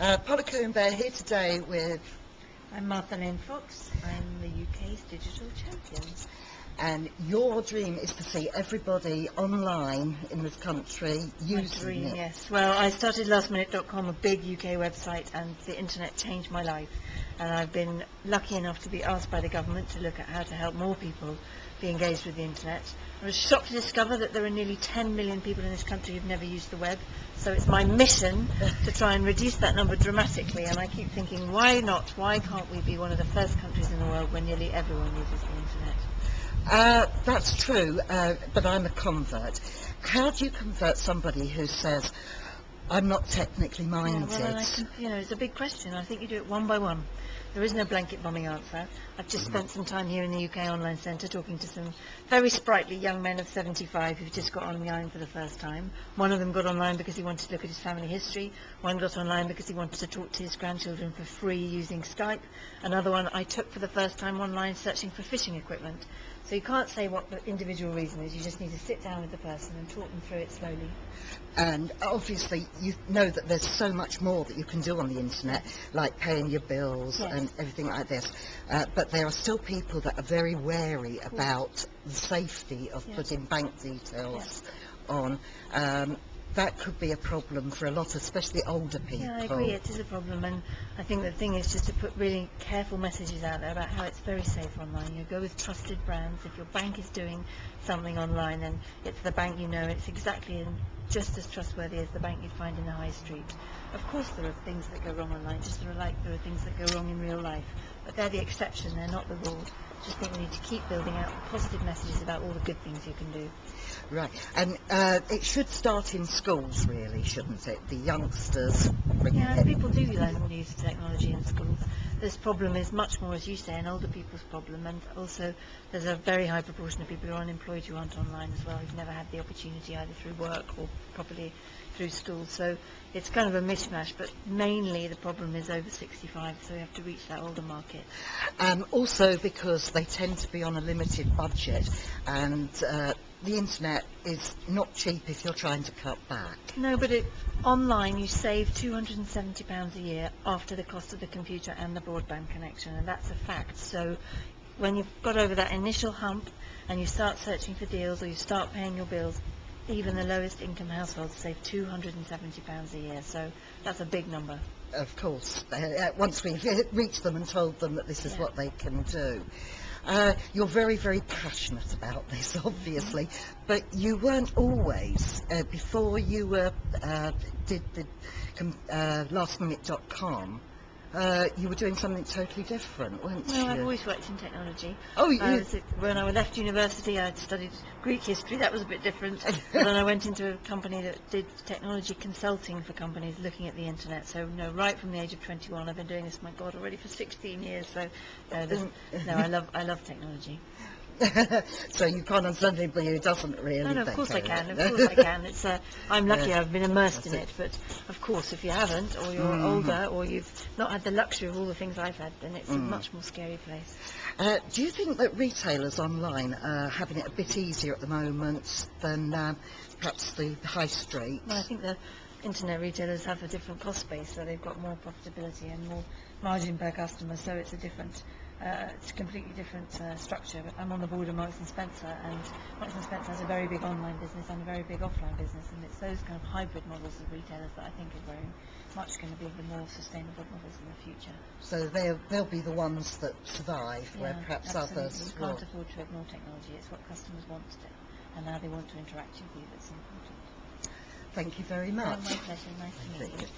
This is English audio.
Paula Coombe here today with... I'm Martha Lynn Fox. I'm the UK's digital champion. And your dream is to see everybody online in this country using My dream, it. yes. Well, I started lastminute.com, a big UK website, and the internet changed my life. And I've been lucky enough to be asked by the government to look at how to help more people be engaged with the internet. I was shocked to discover that there are nearly 10 million people in this country who've never used the web. So it's my mission to try and reduce that number dramatically. And I keep thinking, why not? Why can't we be one of the first countries in the world where nearly everyone uses the internet? That's true, but I'm a convert. How do you convert somebody who says, I'm not technically minded? Yeah, well, it's a big question. I think you do it one by one. There is no blanket bombing answer. I've just spent some time here in the UK Online Centre talking to some very sprightly young men of 75 who've just got online for the first time. One of them got online because he wanted to look at his family history. One got online because he wanted to talk to his grandchildren for free using Skype. Another one I took for the first time online searching for fishing equipment. So you can't say what the individual reason is. You just need to sit down with the person and talk them through it slowly. And obviously you know that there's so much more that you can do on the internet, like paying your bills and everything like this. But there are still people that are very wary about the safety of putting bank details on. That could be a problem for a lot, especially older people. Yeah, I agree, it is a problem, and I think the thing is just to put really careful messages out there about how it's very safe online. You go with trusted brands. If your bank is doing something online, then it's the bank you know, it's exactly and just as trustworthy as the bank you'd find in the high street. Of course there are things that go wrong online, just like there are things that go wrong in real life, but they're the exception, they're not the rule. I just think we need to keep building out positive messages about all the good things you can do. Right, and it should start in schools, really, shouldn't it? The youngsters bringing it. People do learn to use technology in schools. This problem is much more, as you say, an older people's problem, and also there's a very high proportion of people who are unemployed who aren't online as well, who've never had the opportunity either through work or properly through school. So it's kind of a mishmash, but mainly the problem is over 65, so we have to reach that older market. Also because they tend to be on a limited budget, and the internet is not cheap if you're trying to cut back. No, but online you save £270 a year after the cost of the computer and the broadband connection, and that's a fact. So when you've got over that initial hump and you start searching for deals or you start paying your bills, even the lowest income households save £270 a year, so that's a big number. Of course, once we've reached them and told them that this is what they can do. You're very, very passionate about this, obviously, but you weren't always. Before you did the lastminute.com, you were doing something totally different, weren't you? No, I've always worked in technology. Oh, when I left university, I studied Greek history. That was a bit different. And then I went into a company that did technology consulting for companies looking at the internet. So, no, right from the age of 21, I've been doing this, my God, already for 16 years. So, I love technology. So you can't understand anybody who doesn't really. No, of course I can. Of course I can. It's I'm lucky I've been immersed in it. But of course, if you haven't, or you're older, or you've not had the luxury of all the things I've had, then it's a much more scary place. Do you think that retailers online are having it a bit easier at the moment than perhaps the high street? Well, I think the internet retailers have a different cost base, so they've got more profitability and more margin per customer. So it's it's a completely different structure. But I'm on the board of Marks & Spencer, and Marks & Spencer has a very big online business and a very big offline business, and it's those kind of hybrid models of retailers that I think are very much going to be the more sustainable models in the future. So they'll be the ones that survive, where perhaps absolutely. others You can't afford to ignore technology. It's what customers want to do, and now they want to interact with you that's important. Thank you very much. My pleasure. Nice to meet you.